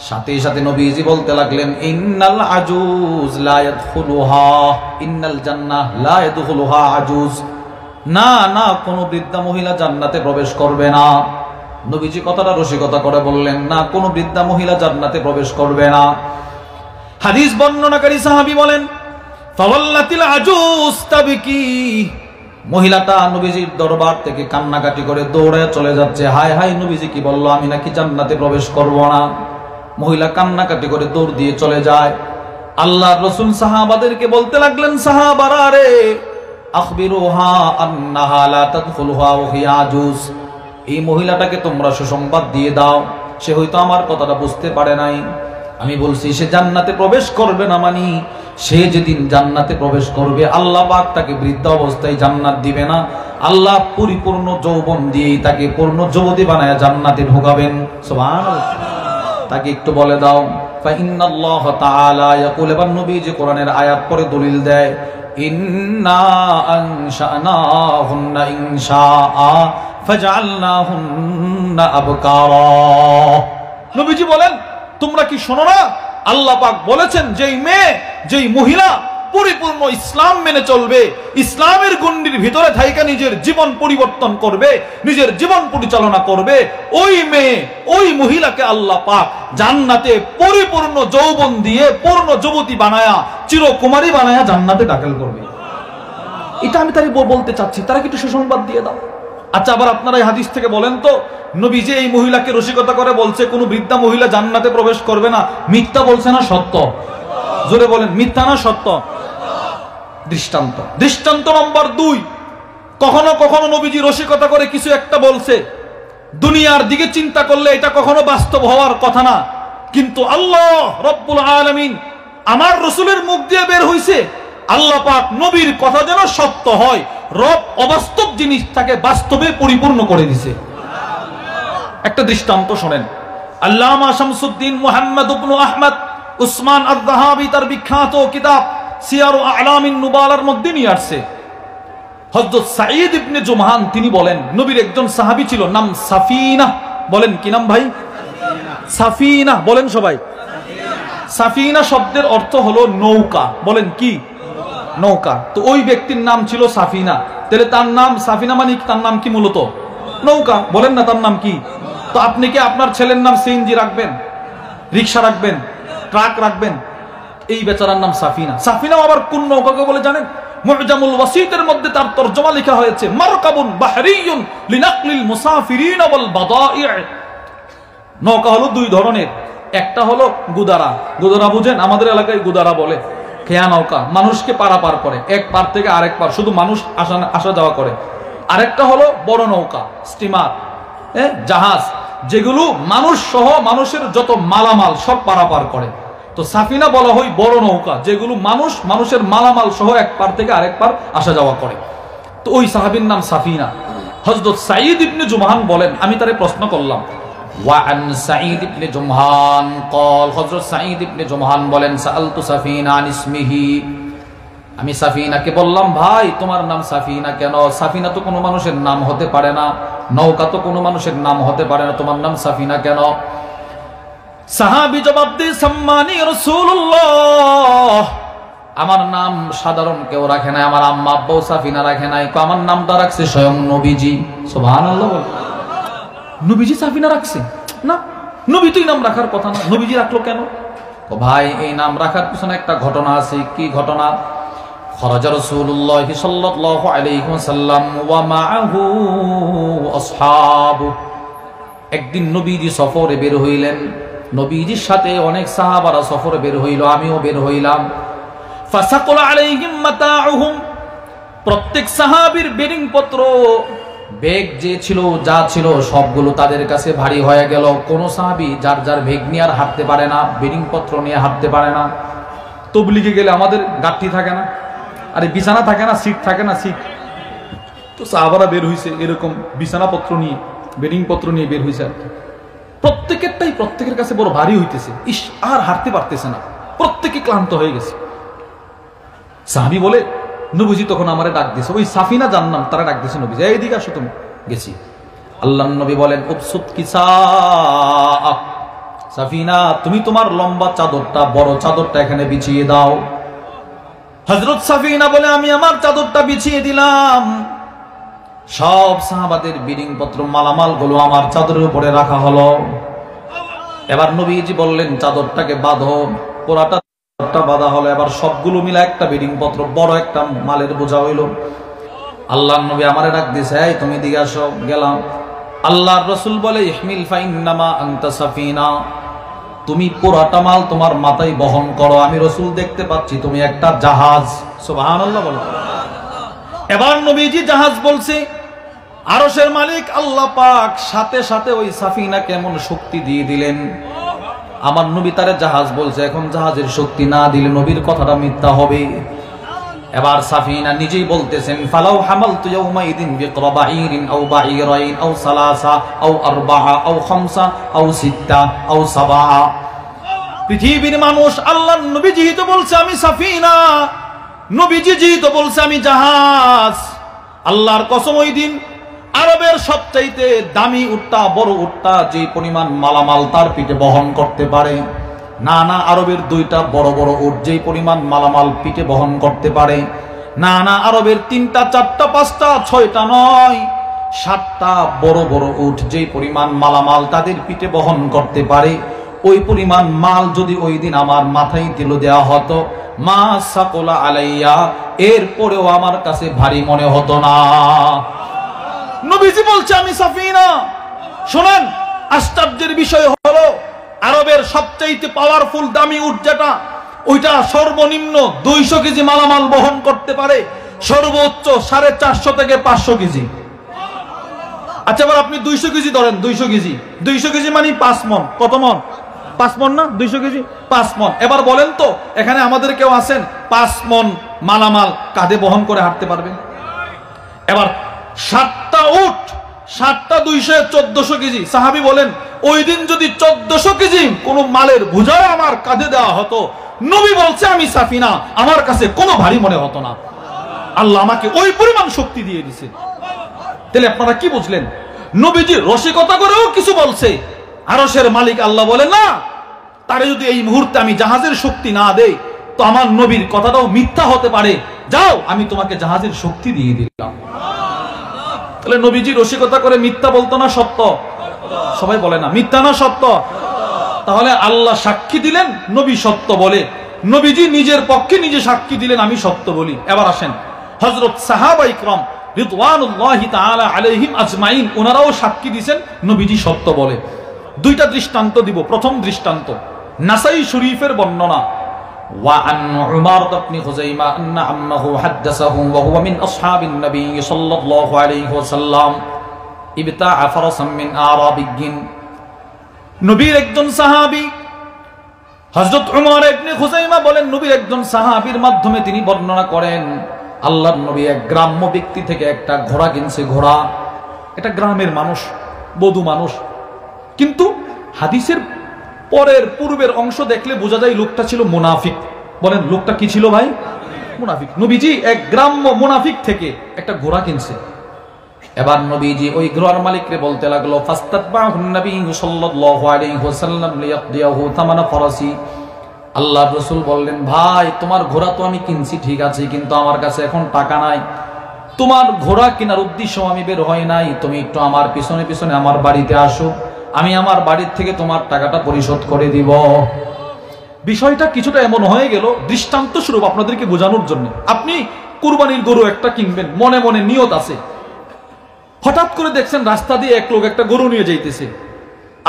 A: সাথে সাথে নবীজি বলতে লাগলেন, ইন্নাল আজুজ লা ইয়াদখুলুহা, ইন্নাল জান্নাহ লা ইয়াদখুলুহা আজুজ, না না কোন বৃদ্ধা মহিলা জান্নাতে প্রবেশ করবে না। নবীজি কথাটা রসিকতা করে বললেন না, কোন বৃদ্ধা মহিলা জান্নাতে প্রবেশ করবে না। হাদিস বর্ণনাকারী সাহাবী বলেন, ফাওয়াল্লাতিল আজুজ তাবকি, মহিলাটা নবীজির দরবার থেকে কান্নাকাটি করে দৌড়ে চলে যাচ্ছে। হায় হায়, নবীজি কি বলল, আমি নাকি জান্নাতে প্রবেশ করব না। মহিলা কান্নাকাটি করে দৌড় দিয়ে চলে যায়। আল্লাহর রাসূল সাহাবাদেরকে বলতে লাগলেন, সাহাবারা রে, আখবিরুহা আন্নাহা লা তাদখুলুহা ওয়া হিয়া আজুজ, এই মহিলাটাকে তোমরা সুসংবাদ দিয়ে দাও, সে হয়তো আমার কথাটা বুঝতে পারে নাই। আমি বলছি সে জান্নাতে প্রবেশ করবে না, মানি সে যেদিন জান্নাতে প্রবেশ করবে আল্লাহ পাক তাকে বৃদ্ধ অবস্থায় জান্নাত দিবে না, আল্লাহ পরিপূর্ণ যৌবন দিয়েই তাকে পূর্ণ যুবতী বানায়া জান্নাতে ঢোকাবেন। সুবহানাল্লাহ। তাকে একটু বলে দাও, ফা ইন্নাল্লাহ তাআলা ইয়াকুল, এবার নবীজি কোরআনের আয়াত পরে দলিল দেয়, ইন্না আনশানাহুন্না ইনশাআ ফাজআলনাহুন্না আবকারা। নবীজি বলেন, তোমরা কি শোনো না, আল্লাহ পাক বলেছেন যেই মেয়ে, যেই মহিলা পরিপূর্ণ ইসলাম মেনে চলবে, ইসলামের গণ্ডির ভিতরে থাইকা নিজের জীবন পরিবর্তন করবে, নিজের জীবন পরিচালনা করবে, ওই মেয়ে, ওই মহিলাকে আল্লাহ পাক জান্নাতে পরিপূর্ণ যৌবন দিয়ে পূর্ণ যুবতী বানায়া, চিরকুমারী বানায়া জান্নাতে দাখিল করবে। এটা আমি তাই বলতে চাচ্ছি, তারা কি একটু সুসংবাদ দিয়ে দাও। আচ্ছা, আবার আপনারা এই হাদিস থেকে বলেন তো, নবী যে এই মহিলাকে রসিকতা করে বলছে কোন বৃদ্ধা মহিলা জান্নাতে প্রবেশ করবে না, মিথ্যা বলছে না সত্য? জোরে বলেন, মিথ্যা না সত্য? দৃষ্টান্ত, দৃষ্টান্ত নম্বর 2, কখনো কখনো নবীজি রসিকতা করে কিছু একটা বলছে, দুনিয়ার দিকে চিন্তা করলে এটা কখনো বাস্তব হওয়ার কথা না, কিন্তু আল্লাহ রব্বুল আলামিন আমার রাসূলের মুখ দিয়ে বের হইছে, আল্লাহ পাক নবীর কথা যেন সত্য হয়, রব অবাস্তব জিনিসটাকে বাস্তবে পরিপূর্ণ করে দিছে। একটা দৃষ্টান্ত শোনেন। আল্লামা শামসুদ্দিন মুহাম্মদ ইবনে আহমদ উসমান আয-যাহাবী তার বিখ্যাত কিতাব সিয়ারু আ'লামিন নুবালার মধ্যে নিয়ে আসছে, হযরত সাঈদ ইবনে জুমহান তিনি বলেন, নবীর একজন সাহাবী ছিল, নাম সাফিনা। বলেন কি নাম ভাই? সাফিনা। বলেন সবাই। সাফিনা শব্দের অর্থ হলো নৌকা। বলেন কি? নৌকা। তো ওই ব্যক্তির নাম ছিল সাফিনা। তাহলে তার নাম সাফিনা মানে তার নাম কি? মূলত নৌকা। বলেন না, তার নাম কি? তো আপনি কি আপনার ছেলের নাম সিএনজি রাখবেন, রিকশা রাখবেন, ট্রাক রাখবেন? এই বেচারার নাম সাফিনা। সাফিনা আবার কোন নৌকাকে বলে জানেন? মুজামুল ওয়াসিতের মধ্যে তার তরজমা লেখা হয়েছে, মারকাবুন বাহরিয়ুন লিনাকলিল মুসাফিরিন ওয়াল বাদাই'। নৌকা হলো দুই ধরনের, একটা হলো গুদারা। গুদারা বুঝেন? আমাদের এলাকায় গুদারা বলে, খেয়া নৌকা, মানুষকে পারাপার করে, এক পার থেকে আরেক পার, শুধু মানুষ আসা যাওয়া করে। আরেকটা হলো বড় নৌকা, স্টিমার, জাহাজ, যেগুলো মানুষ সহ মানুষের যত মালামাল সব পারাপার করে। তো সাফিনা বলা হয় বড় নৌকা, যেগুলো মানুষের মালামাল সহ এক পার থেকে আরেক পার আসা যাওয়া করে। তো ওই সাহাবীর নাম সাফিনা। হযরত সাঈদ ইবনে জুমহান বলেন, আমি তারে প্রশ্ন করলাম, ওয়ান সাঈদ ইবনে জুমহান قال, হযরত সাঈদ ইবনে জুমহান বলেন, সাআলতু সাফিনা আন ইসমিহি, আমি সাফিনাকে বললাম, ভাই তোমার নাম সাফিনা কেন? সাফিনা তো কোনো মানুষের নাম হতে পারে না, নৌকা তো কোনো মানুষের নাম হতে পারে না, তোমার নাম সাফিনা কেন? সাহাবী জবাব দিয়ে সম্মানী রাসূলুল্লাহ, আমার নাম সাধারণ কেউ রাখে নাই, আমার আম্মা আব্বাও সাফিনা রাখে নাই, আমার নামটা রাখছে স্বয়ং নবীজি। সুবহানাল্লাহ বল। নবীজি সাফিনা রাখছে না, নবী তুই নাম রাখার কথা না, নবীজি রাখলো কেন? ও ভাই, এই নাম রাখার পিছনে একটা ঘটনা আছে। কি ঘটনা? খরাজা রাসূলুল্লাহ সাল্লাল্লাহু আলাইহি ওয়াসাল্লাম ওয়া মাআহু আসহাবু। একদিন নবীজি সফরে বের হইলেন, নবীজির সাথে অনেক সাহাবারা সফরে বের হইল, আমিও বের হইলাম। ফাসাকাল আলাইহিম মাতাউহুম, প্রত্যেক সাহাবীর বেডিং পত্র, ব্যাগ যে ছিল, যা ছিল সবগুলো তাদের কাছে ভারী হয়ে গেল। কোন সাহাবী যার যার ব্যাগ নিয়ে আর হাঁটতে পারে না, বেডিং পত্র নিয়ে হাঁটতে পারে না। তবলিগে গেলে আমাদের গাঠি থাকে না, আরে বিছানা থাকে না, সিট থাকে না, সিট তো সাহাবারা বের হইছে এরকম বিছানাপত্র নিয়ে, বেডিং পত্র নিয়ে বের হইছে। আর কি প্রত্যেকেরটাই প্রত্যেকের কাছে বড় ভারী হইতেছে, ইস আর হাঁটতে পারতেছে না, প্রত্যেকে ক্লান্ত হয়ে গেছে। সাহাবী বলে, নবীজি তখন আমারে ডাক দিয়েছে, ওই সাফিনা জানলাম তারা ডাক দিয়েছে, নবীজি এইদিকে আসো তুমি। গেছি, আল্লাহর নবী বলেন, উবসুত কিসা, সাফিনা তুমি তোমার লম্বা চাদরটা, বড় চাদরটা এখানে বিছিয়ে দাও। হযরত সাফিনা বলে, আমি আমার চাদরটা বিছিয়ে দিলাম। সব সাহাবাদের বিডিং পত্র, মালামাল গুলো আমার চাদরের উপরে রাখা হলো। এবার নবীজি বললেন, চাদরটাকে বাঁধো। পুরাটা বাঁধা হলো। এবার সবগুলো মিলে একটা বিডিং পত্র, বড় একটা মালের বোঝা হইল। আল্লাহর নবী আমারে ডাক দিয়েছে, এই তুমি দিকে আসো। গেলাম। আল্লাহর রাসূল বলে, ইহমিল ফাইন্নামা আনতা সাফিনা, তুমি পুরাটা মাল তোমার মাথায় বহন করো, আমি রাসূল দেখতে পাচ্ছি তুমি একটা জাহাজ। সুবহানাল্লাহ বলো। এবার নবীজি জাহাজ বলছে, আরশের মালিক আল্লাহ পাক সাথে সাথে ওই সাফিনা কেমন শক্তি দিয়ে দিলেন। আমার নবী তারে জাহাজ বলছে, এখন জাহাজের শক্তি না দিলে নবীর কথাটা মিথ্যা হবে। এবার সাফিনা নিজেই বলতেছেন, ফালাউ হামালতু ইয়াউমাইদিন বিকরাবাইরিন আও বাঈরাইন আও সালাসা আও আরবাআ আও খামসা আও সিত্তা আও সাবআ। পৃথিবীর মানুষ, আল্লাহর নবীজি তো বলছে আমি সাফিনা, নবীজি তো বলছে আমি জাহাজ। আল্লাহর কসম, ওই দিন আরবের সবচাইতে দামি উটটা, বড় উটটা যে পরিমাণ মালামাল তার পিঠে বহন করতে পারে, না না আরবের দুইটা বড় বড় উট যেই পরিমাণ মালামাল পিঠে বহন করতে পারে, না না আরবের তিনটা, চারটা, পাঁচটা, ছয়টা নয়, 7টা বড় বড় উট যেই পরিমাণ মালামাল তাদের পিঠে বহন করতে পারে, ওই পরিমাণ মাল যদি ওই দিন আমার মাথায় তুলে দেওয়া হতো, মা সাকলা আলাইয়া, এরপরেও আমার কাছে ভারী মনে হতো না। নবীজি বলছে আমি সাফিনা। শুনেন, আশ্চর্যের বিষয় হলো, আরবের সবচাইতে পাওয়ারফুল দামি উট যেটা, ওইটা সর্বনিম্ন 200 কেজি মালামাল বহন করতে পারে, সর্বোচ্চ 450 থেকে 500 কেজি। আচ্ছা, এবার আপনি 200 কেজি ধরেন, 200 কেজি মানে 5 মন। কত মন? 5 মন না? 200 কেজি 5 মন। এবার বলেন তো, এখানে আমাদের কেউ আছেন 5 মন মালামাল কাঁধে বহন করে হাঁটতে পারবেন? এবার 7টা উট, 7টা 200, 1400 কেজি। সাহাবী বলেন, ওই দিন যদি 1400 কেজি কোন মালের বোঝা আমার কাঁধে দেওয়া হতো, নবী বলছে আমি সাফিনা, আমার কাছে কোনো ভারী মনে হতো না। আল্লাহ আমাকে ওই পরিমাণ শক্তি দিয়ে দিয়েছে। তাহলে আপনারা কি বুঝলেন? নবীজি রসিকতা করেও কিছু বলছে, আরশের মালিক আল্লাহ বলেন না, তারে যদি এই মুহূর্তে আমি জাহাজের শক্তি না দেই, তো আমার নবীর কথাটাও মিথ্যা হতে পারে। যাও, আমি তোমাকে জাহাজের শক্তি দিয়ে দিলাম। তাহলে নবীজি রসিকতা করে মিথ্যা বলতো না সত্য? সবাই বলে না মিথ্যা না সত্য? তাহলে আল্লাহ সাক্ষী দিলেন নবী সত্য বলে, নবীজি নিজের পক্ষে নিজে সাক্ষী দিলেন আমি সত্য বলি। এবার আসেন, হযরত সাহাবা ইকরাম রিদওয়ানুল্লাহি তাআলা আলাইহিম আজমাইন, ওনারাও সাক্ষী দিয়েছেন নবীজি সত্য বলে। দুইটা দৃষ্টান্ত দিব। প্রথম দৃষ্টান্ত নাসাই শরীফের বর্ণনা, وعن عمارة بن خزيمة أن عمه حدثه وهو من أصحاب النبي صلى الله عليه وسلم ابتاع فرسا من أعرابي। নবীর একজন সাহাবী হযরত উমর ইবনে খুজাইমা বলেন, নবীর একজন সাহাবীর মাধ্যমে তিনি বর্ণনা করেন, আল্লাহর নবী এক গ্রাম্য ব্যক্তি থেকে একটা ঘোড়া কিনছে। ঘোড়া, এটা গ্রামের মানুষ, বধু মানুষ, কিন্তু হাদিসের পূর্বের অংশ দেখলে বোঝা যায় লোকটা ছিল মুনাফিক। বলেন, লোকটা কি ছিল ভাই? মুনাফিক। নবীজি এক গ্রাম্য মুনাফিক থেকে একটা ঘোড়া কিনছে। এবার নবীজি ওই ঘোড়ার মালিককে বলতে লাগলো, ফাস্তাতবাহুন নবী সাল্লাল্লাহু আলাইহি ওয়াসাল্লাম লিয়াকদিয়াহু তামানা ফরাসি। আল্লাহর রাসূল বললেন, ভাই তোমার ঘোড়া তো আমি কিনছি ঠিক আছে, কিন্তু আমার কাছে এখন টাকা নাই। তোমার ঘোড়া কেনার উদ্দেশ্য আমি বের হয় নাই, তুমি একটু আমার পিছনে পিছনে আমার বাড়িতে আসো, আমি আমার বাড়ির থেকে তোমার টাকাটা পরিশোধ করে দিব। বিষয়টা কিছুটা এমন হয়ে গেল দৃষ্টান্ত স্বরূপ আপনাদেরকে বোঝানোর জন্য। আপনি কুরবানির গরু একটা কিনবেন, মনে মনে নিয়ত আছে, হঠাৎ করে দেখছেন রাস্তা দিয়ে এক লোক একটা গরু নিয়ে যাইতেছে,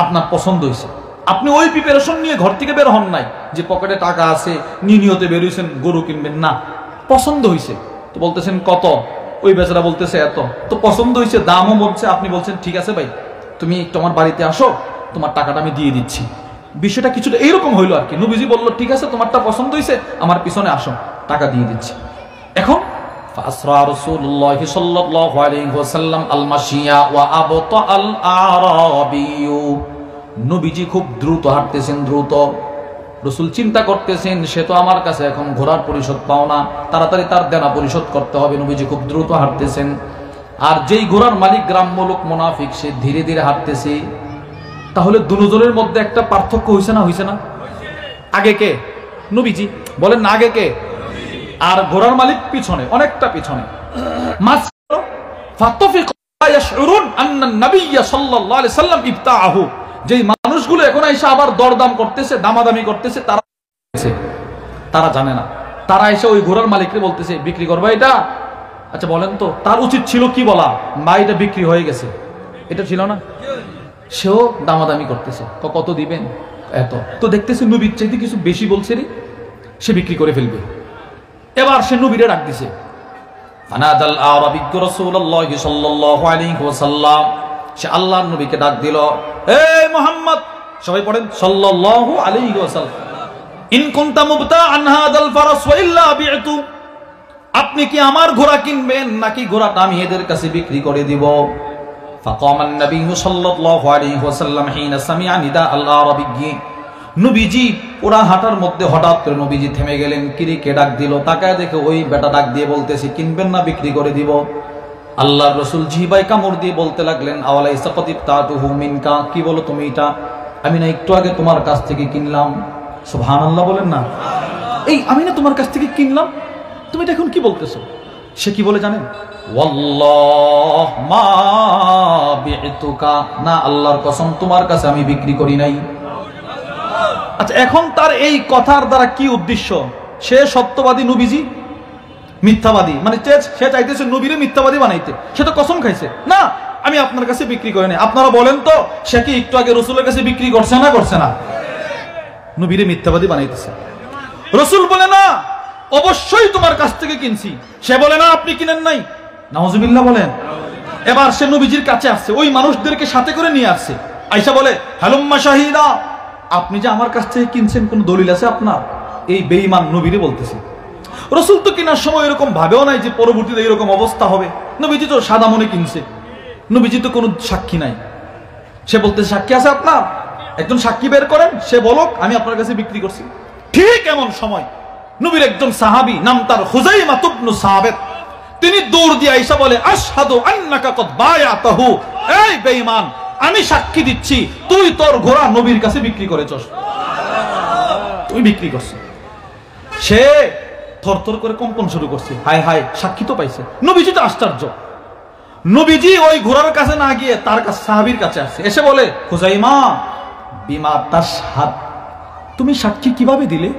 A: আপনার পছন্দ হয়েছে, আপনি ওই প্রিপারেশন নিয়ে ঘর থেকে বের হন নাই যে পকেটে টাকা আছে নিয়তে বের হয়েছেন গরু কিনবেন, না, পছন্দ হয়েছে তো বলতেছেন কত, ওই বেচারা বলতেছে এত, তো পছন্দ হয়েছে, দামও বলছে, আপনি বলছেন ঠিক আছে ভাই তুমি একটু আমার বাড়িতে আসো, তোমার টাকাটা আমি দিয়ে দিচ্ছি। বিষয়টা কিছুটা এইরকম হইলো আর কি। নবীজি বললো ঠিক আছে তোমারটা পছন্দ হয়েছে, আমার পিছনে আসো, টাকা দিয়ে দিচ্ছি। এখন ফাসরা রাসূলুল্লাহ সাল্লাল্লাহু আলাইহি ওয়াসাল্লাম আল মাশিয়া ওয়া আবতা আল আরাবিয়্যু, নবীজি খুব দ্রুত হাঁটতেছেন, দ্রুত। রাসূল চিন্তা করতেছেন সে তো আমার কাছে এখন ঘোড়ার পরিশোধ পাও না, তাড়াতাড়ি তার দেনা পরিশোধ করতে হবে। নবীজি খুব দ্রুত হাঁটতেছেন, আর যেই ঘোড়ার মালিক গ্রাম্য লোক মুনাফিক, সে ধীরে ধীরে হাঁটতেছে। তাহলে দুজনের মধ্যে একটা পার্থক্য হইছে না, হইছে না? আগে কে? নবীজি। বলেন না আগে কে? আর ঘোড়ার মালিক পিছনে, অনেকটা পিছনে। যেই মানুষগুলো এখন এসে আবার দরদাম করতেছে, দামাদামি করতেছে, তারা জানে না। তারা এসে ওই ঘোড়ার মালিককে বলতেছে বিক্রি করবা এটা। আচ্ছা বলেন তো, তার উচিত ছিল কি বলা, মা এটা বিক্রি হয়ে গেছে, এটা ছিল না? সেও দামাদামি করতেছে, কত দিবেন, এত। তো দেখতেছে নবীর চাইতে কিছু বেশি বলছে রে, সে বিক্রি করে ফেলবে। এবার সে নবীরে ডাক দিছে, ফানাদাল আরাবিয়্যু রাসূলুল্লাহ সাল্লাল্লাহু আলাইহি ওয়াসাল্লাম, সে আল্লাহর নবীকে ডাক দিল, এই মুহাম্মদ, সবাই পড়েন সাল্লাল্লাহু আলাইহি ওয়াসাল্লাম, ইন কুনতা মুবতাআন হাদাল ফারাস ওয়া ইল্লা বি'তু, আপনি কি আমার ঘোড়া কিনবেন নাকি ঘোড়াটা আমি এদের কাছে বিক্রি করে দিব? ফাকামান নবী সাল্লাল্লাহু আলাইহি ওয়াসাল্লাম হিনা সামিআ নিদা আল আরাবিয়্যি, নবীজি পুরা হাঁটার মধ্যে হঠাৎ করে নবীজি থেমে গেলেন। কিরে কে ডাক দিল? তাকায় দেখে ওই বেটা ডাক দিয়ে বলতেছে কিনবেন না বিক্রি করে দিব। আল্লাহর রাসূল জিহ্বায় কামড় দিয়ে বলতে লাগলেন, আওয়ালাইসা কদ ইবতাতুহু মিনকা, কি বলো তুমি এটা? আমি না একটু আগে তোমার কাছ থেকে কিনলাম। সুবহানাল্লাহ বলেন না। এই আমি না তোমার কাছ থেকে কিনলাম, তুমি এটা এখন কি বলতেছো? সে কি বলে জানেন? ওয়াল্লাহ মা বি'তুকা, না আল্লাহর কসম তোমার কাছে আমি বিক্রি করি নাই। আচ্ছা এখন তার এই কথার দ্বারা কি উদ্দেশ্য? সে সত্যবাদী, নবীজি মিথ্যাবাদী, মানে সে চাইতেছে নবীরে মিথ্যাবাদী বানাইতে। সে তো কসম খাইছে, না আমি আপনার কাছে বিক্রি করি নাই। আপনারা বলেন তো সে কি একটু আগে রাসূলের কাছে বিক্রি করছে না করছে না? নবীরে মিথ্যাবাদী বানাইতেছে। রাসূল বলে না অবশ্যই তোমার কাছ থেকে কিনছি। সে বলে না আপনি কিনেন নাই। নাউজুবিল্লাহ বলেন। এবার সে নবীজির কাছে আসছে, ওই মানুষদেরকে সাথে করে নিয়ে আসছে। আয়েশা বলে হালুম্মা শাহিদা, আপনি যে আমার কাছ থেকে কিনছেন কোন দলিল আছে আপনার? এই বেঈমান নবীরে বলতেছে। রাসূল তো কেনার সময় এরকম ভাবেও নাই যে পরবর্তীতে এরকম অবস্থা হবে। নবীজি তো সাদা মনে কিনছে, নবীজি তো কোনো সাক্ষী নাই। সে বলতেছে সাক্ষী আছে আপনার? একজন সাক্ষী বের করেন, সে বলুক আমি আপনার কাছে বিক্রি করছি। ঠিক এমন সময় নবীর একজন সাহাবী, নাম তার হুযাইমা ইবনে সাবিত, তিনি দৌড় দিয়ে আয়েশা বলে আশহাদু আন্নাকা কদ বায়াতাহু, এই বেঈমান আমি সাক্ষী দিচ্ছি তুই তোর ঘোড়া নবীর কাছে বিক্রি করেছস, তুই বিক্রি করছিস। সে থরথর করে কম্পন শুরু করছে, হায় হায় সাক্ষী তো পাইছে। নবীজি তো আশ্চর্য। নবীজি ওই ঘোড়ার কাছে না গিয়ে তার কাছে সাহাবীর কাছে আসছে, এসে বলে হুযাইমা বিমা তাশহাদ, তুমি সাক্ষী কিভাবে দিলে?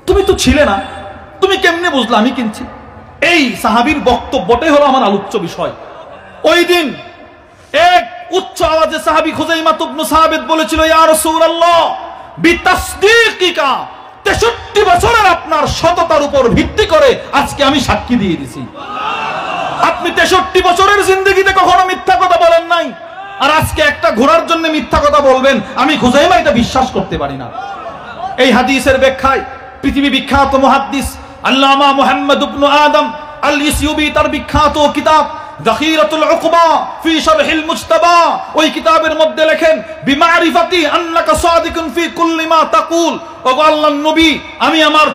A: তুমি তো ছিলে না, তুমি কেমনে বুঝলা আমি কিনছি? এই সাহাবীর বক্তব্যটাই হলো আমার আলোচ্য বিষয়। ওই দিন এক উচ্চ আওয়াজে সাহাবী হুযাইমা ইবনে সাবিত বলেছিল, ইয়া রাসূলুল্লাহ বিতাসদীকিকা, 63 বছরের আপনার সততার উপর ভিত্তি করে আজকে আমি সাক্ষী দিয়ে দিছি। আপনি 63 বছরের জিন্দেগিতে কখনো মিথ্যা কথা বলেন নাই, আর আজকে একটা ঘোড়ার জন্য মিথ্যা কথা বলবেন? আমি হুযাইমা এটা বিশ্বাস করতে পারি না। এই হাদিসের ব্যাখ্যায় পৃথিবী বিখ্যাত মুহাদ্দিস আল্লামা মুহাম্মদ ইবনে আদম আল ইসইউবি তার বিখ্যাত কিতাব যাখিরাতুল উকবা ফি শারহিল মুজতাবা, ওই কিতাবের মধ্যে লেখেন বিমারিফাতি আন্নাকা সাদিকুন ফি কুল্লি মা তাকুল, ওগো আল্লাহর নবী আমি আমার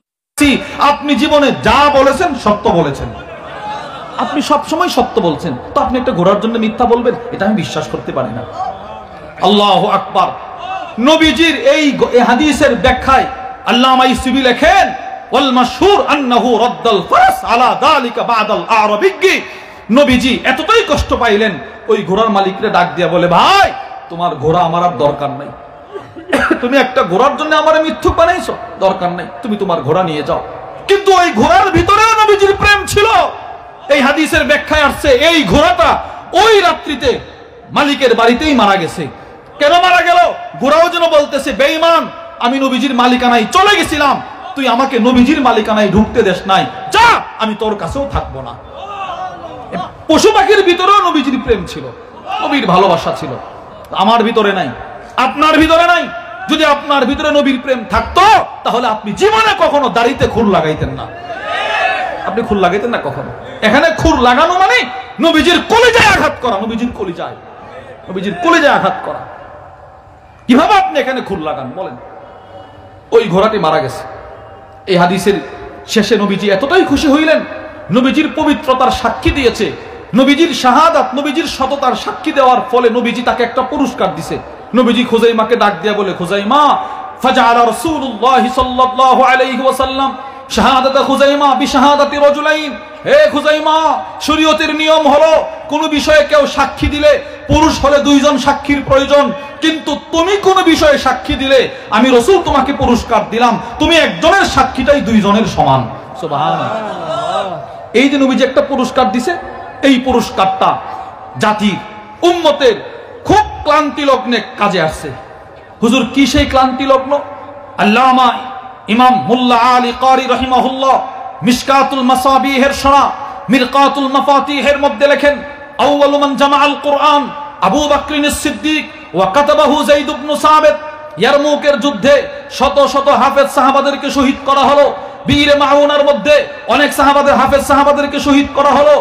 A: আপনি জীবনে যা বলেছেন সত্য বলেছেন। আপনি সব সময় সত্য বলছেন, তো আপনি একটা ঘোড়ার জন্য মিথ্যা বলবেন? এটা আমি বিশ্বাস করতে পারি না। আল্লাহু আকবার। নবীজির এই হাদিসের ব্যাখ্যায় আল্লামা ইসবি লেখেন, ওয়াল মাশহুর আন্নাহু রাদ্দাল ফারাস আলা যালিকা বাদাল আরাবিয়্যি। নবীজি এতটাই কষ্ট পাইলেন, ওই ঘোড়ার মালিকরে ডাক দিয়া বলে, ভাই তোমার ঘোড়া আমার আর দরকার নাই, তুমি একটা ঘোড়ার জন্য আমারে মিথ্যুক বানাইছো, দরকার নাই, তুমি তোমার ঘোড়া নিয়ে যাও। কিন্তু ওই ঘোড়ার ভিতরেও নবীজির প্রেম ছিল। এই হাদিসের ব্যাখ্যায় আসছে, এই ঘোড়াটা ওই রাত্রিতে মালিকের বাড়িতেই মারা গেছে। কেন মারা গেল? ঘোড়াও যেন বলতেছে, বেঈমান, আমি নবীজির মালিকানায় চলে গেছিলাম, তুই আমাকে নবীজির মালিকানায় ঢুকতে দেশ নাই, যা, আমি তোর কাছেও থাকবো না। পশু পাখির ভিতরেও নবীজির প্রেম ছিল, নবীর ভালোবাসা ছিল। আমার ভিতরে নাই, আপনার ভিতরে নাই। যদি আপনার ভিতরে নবীর প্রেম থাকতো, তাহলে আপনি জীবনে কখনো দাড়িতে খুর লাগাইতেন না। আপনি খুর লাগাইতেন না কখনো। এখানে খুর লাগানো মানে নবীজির কলিজায় আঘাত করা, নবীজির কলিজায় আঘাত করা। কিভাবে আপনি এখানে খুর লাগান বলেন? ওই ঘোড়াটি মারা গেছে। এই হাদিসের শেষে নবীজি এতটাই খুশি হইলেন, নবীজির পবিত্রতার সাক্ষী দিয়েছে, নবীজির শাহাদাত, নবীজির সততার সাক্ষী দেওয়ার ফলে নবীজি তাকে একটা পুরস্কার দিছে। নবীজি খুজাইমাকে ডাক দিয়া বলে, খুজাইমা, ফাজআলা রাসূলুল্লাহ সাল্লাল্লাহু আলাইহি ওয়াসাল্লাম শাহাদাতা খুজাইমা বিশাহাদাতি রাজুলাইন। হে খুজাইমা, শরীয়তের নিয়ম হলো কোন বিষয়ে কেউ সাক্ষী দিলে পুরুষ হলে দুইজন সাক্ষীর প্রয়োজন, কিন্তু তুমি কোন বিষয়ে সাক্ষী দিলে আমি রাসূল তোমাকে পুরস্কার দিলাম, তুমি একজনের সাক্ষীটাই দুইজনের সমান। সুবহানাল্লাহ। এই যে নবীজি একটা পুরস্কার দিছে, এই পুরস্কারটা জাতির উম্মতের খুব ক্লান্তি লগ্নে কাজে আসছে। হুজুর কি সেই ক্লান্তি লগ্ন? আল্লামা ইমাম মুল্লা আলী কারি রাহিমাহুল্লাহ মিশকাতুল মাসাবিহের শরা মিরকাতুল মাফাতিহের মধ্যে লেখেন, আউয়ালু মান জামাআল কুরআন আবু বকর সিদ্দিক ওয়া কাতাবাহু যায়েদ ইবনে সাবিত। ইয়ারমুকের যুদ্ধে শত শত হাফেজ সাহাবাদেরকে শহীদ করা হলো। বীর মাউনার মধ্যে অনেক সাহাবাদের, হাফেজ সাহাবাদেরকে শহীদ করা হলো।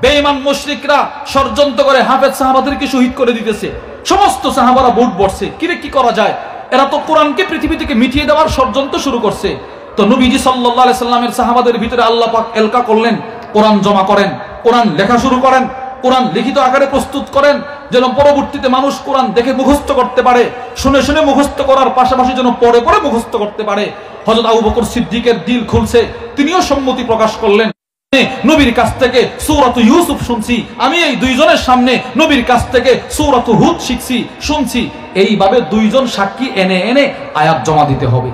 A: বেঈমান মুশরিকরা ষড়যন্ত্র করে হাফেজ সাহাবাদেরকে শহীদ করে দিতেছে। সমস্ত সাহাবারা বুট বসছে, কিরে কি করা যায়, এরা তো কোরআনকে পৃথিবী থেকে মিটিয়ে দেওয়ার ষড়যন্ত্র শুরু করছে। তো নবীজি সাল্লাল্লাহু আলাইহি সাল্লামের সাহাবাদের ভিতরে আল্লাহ পাক এলকা করলেন, কোরআন জমা করেন, কোরআন লেখা শুরু করেন, কোরআন লিখিত আকারে প্রস্তুত করেন, যেন পরবর্তীতে মানুষ কোরআন দেখে মুখস্থ করতে পারে, শুনে শুনে মুখস্থ করার পাশাপাশি যেন পড়ে পড়ে মুখস্থ করতে পারে। হযরত আবু বকর সিদ্দিকের দিল খুলছে, তিনিও সম্মতি প্রকাশ করলেন। নবীর কাছ থেকে সূরাতু ইউসুফ শুনছি, আমি এই দুইজনের সামনে নবীর কাছ থেকে সূরাতু হুদ শিখছি, শুনছি। এইভাবে দুইজন সাক্ষী এনে এনে আয়াত জমা দিতে হবে।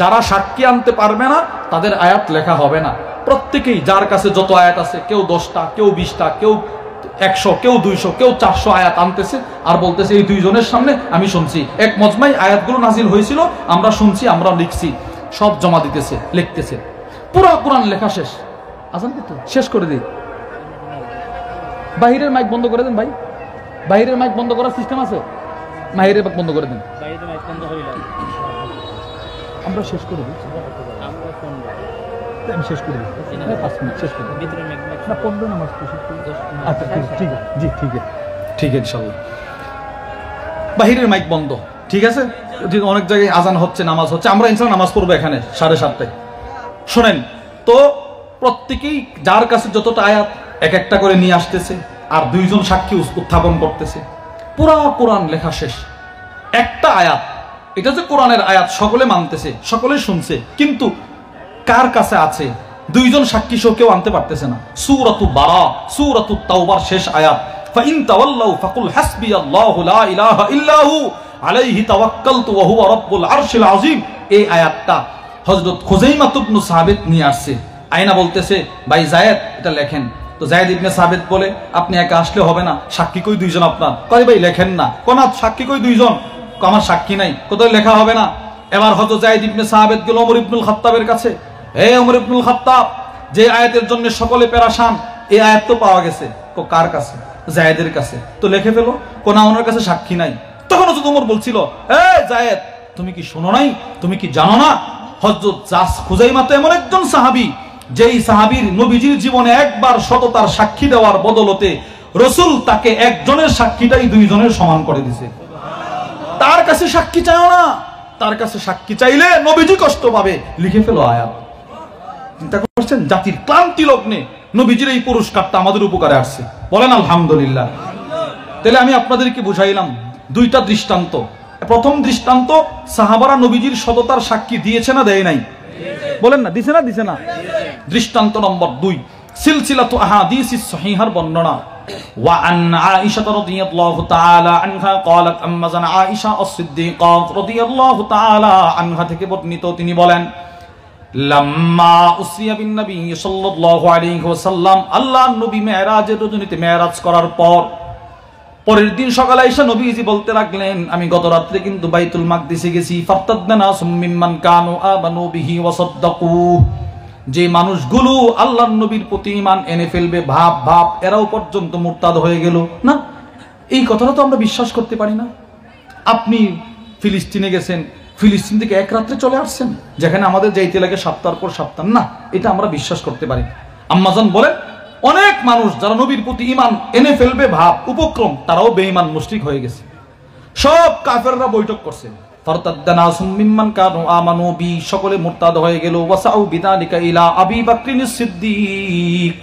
A: যারা সাক্ষী আনতে পারবে না, তাদের আয়াত লেখা হবে না। প্রত্যেকেই যার কাছে যত আয়াত আছে, কেউ 10টা, কেউ 20টা, কেউ 100, কেউ 200, কেউ 400 আয়াত আনতেছে আর বলতেছে এই দুইজনের সামনে আমি শুনছি, এক মজমায় আয়াতগুলো নাজিল হয়েছিল, আমরা শুনছি, আমরা লিখছি। সব জমা দিতেছে, লিখতেছে। পুরো কোরআন লেখা শেষ। আজান কিন্তু শেষ করে দিই। বাহিরের মাইক বন্ধ করে দেন ভাই, বাহিরের মাইক বন্ধ করার সিস্টেম আছে, বাহিরের মাইক বন্ধ করে দেন। আমরা শেষ করে দিই, আমি শেষ করে দিই, 5 মিনিট শেষ করে দিই না, 15 নামাজ আচ্ছা ঠিক আছে, জি ঠিক আছে, ঠিক আছে ইনশাআল্লাহ। বাহিরের মাইক বন্ধ, ঠিক আছে? অনেক জায়গায় আজান হচ্ছে, নামাজ হচ্ছে, আমরা ইনশাআল্লাহ নামাজ পড়বো এখানে 7:30টায়। শোনেন তো, প্রত্যেকেই যার কাছে যতটা আয়াত এক একটা করে নিয়ে আসতেছে আর দুইজন সাক্ষী উত্থাপন করতেছে। পুরা কোরআন লেখা শেষ, একটা আয়াত, এটা যে কোরআনের আয়াত সকলে মানতেছে, সকলে শুনছে, কিন্তু কার কাছে আছে দুইজন সাক্ষী সহ কেউ আনতে পারতেছে না। সূরাতু বারা, সূরাতু তাওবার শেষ আয়াত, ফাইন তাওয়াল্লাউ ফাকুল হাসবিয়াল্লাহু লা ইলাহা ইল্লাহু আলাইহি তাওয়াক্কালতু ওয়া হুয়া রাব্বুল আরশিল আযীম। এই আয়াতটা হযরত খুজাইমা ইবনে সাবিত নিয়ে আসছে। আয়না বলতেছে, ভাই যায়েদ এটা লেখেন। তো যায়েদ ইবনে সাবিত বলে, আপনি একা আসলে হবে না, সাক্ষী কই দুইজন আপনার। কয় ভাই লেখেন না। কোন সাক্ষী কই দুইজন, আমার সাক্ষী নাই, কোথাও লেখা হবে না। এবার হযরত যায়েদ ইবনে সাবিত গেল ওমর ইবনুল খাত্তাবের কাছে। হে ওমর ইবনুল খাত্তাব, যে আয়াতের জন্য সকলে পেরেশান, এই আয়াত তো পাওয়া গেছে। কার কাছে? যায়েদের কাছে। তো লিখে ফেলো। কোন ওনার কাছে সাক্ষী নাই। তখন হযরত ওমর বলছিল, হে যায়েদ, তুমি কি শোনো নাই, তুমি কি জানো না, হযরত খুজাইমা তো এমন একজন সাহাবী, যেই সাহাবীর নবীজির জীবনে একবার সততার সাক্ষী দেওয়ার বদলতে রাসূল তাকে একজনের সাক্ষীটাই দুইজনের সমান করে দিয়েছে। তার কাছে সাক্ষী চাইও না, তার কাছে সাক্ষী চাইলে নবীজি কষ্ট পাবে, লিখে ফেলো আয়াত। চিন্তা করছেন? জাতির ক্লান্তি লগ্নে নবীজির এই পুরস্কারটা আমাদের উপকারে আসছে, বলেন আলহামদুলিল্লাহ। তাহলে আমি আপনাদেরকে বুঝাইলাম দুইটা দৃষ্টান্ত। প্রথম দৃষ্টান্ত, সাহাবারা নবীজির সততার সাক্ষী দিয়েছে না দেয় নাই? বলেন না, দিছে না দিছে না? দৃষ্টান্ত নম্বর 2, সিলসিলাতু আহাদিসিস সহিহার বর্ণনা। ওয়া আন আয়েশা রাদিয়াল্লাহু তাআলা আনহা ক্বালাত, আম্মা জান আয়েশা আস-সিদ্দিকা রাদিয়াল্লাহু তাআলা আনহা থেকে বর্ণিত, তিনি বলেন, লাম্মা উসরিয়া বিন নবী সাল্লাল্লাহু আলাইহি ওয়াসাল্লাম, আল্লাহর নবী মেরাজের রজনীতে মেরাজ করার পরের দিন সকালে আয়েশা নবীজি বলতে লাগলেন, আমি গত রাতে কিন্তু বাইতুল মাকদিসে গেছি। ফাত্তাদনা সুম্মিমান কানু আমানু বিহি ওয়া সাদ্দাকু, যে মানুষগুলো আল্লাহর নবীর প্রতি ঈমান এনে ফেলবে ভাব এরাও পর্যন্ত মুরতাদ হয়ে গেল না। এই কথাটা তো আমরা বিশ্বাস করতে পারি না। আপনি ফিলিস্তিনে গেছেন, ফিলিস্তিন থেকে এক রাত্রে চলে আসছেন, যেখানে আমাদের যাইতে লাগে সপ্তাহের পর সপ্তাহ, না, এটা আমরা বিশ্বাস করতে পারি। আম্মাজান বলেন, অনেক মানুষ যারা নবীর প্রতি ঈমান এনে ফেলবে ভাব উপক্রম, তারাও বেঈমান মুশরিক হয়ে গেছে। সব কাফেররা বৈঠক করছে, ফারতাদনা সুম্মিমান কানু আমানু বি, সকলে মুরতাদ হয়ে গেল। ওয়াসাউ বিযালিকা ইলা আবি বকরিন সিদ্দিক,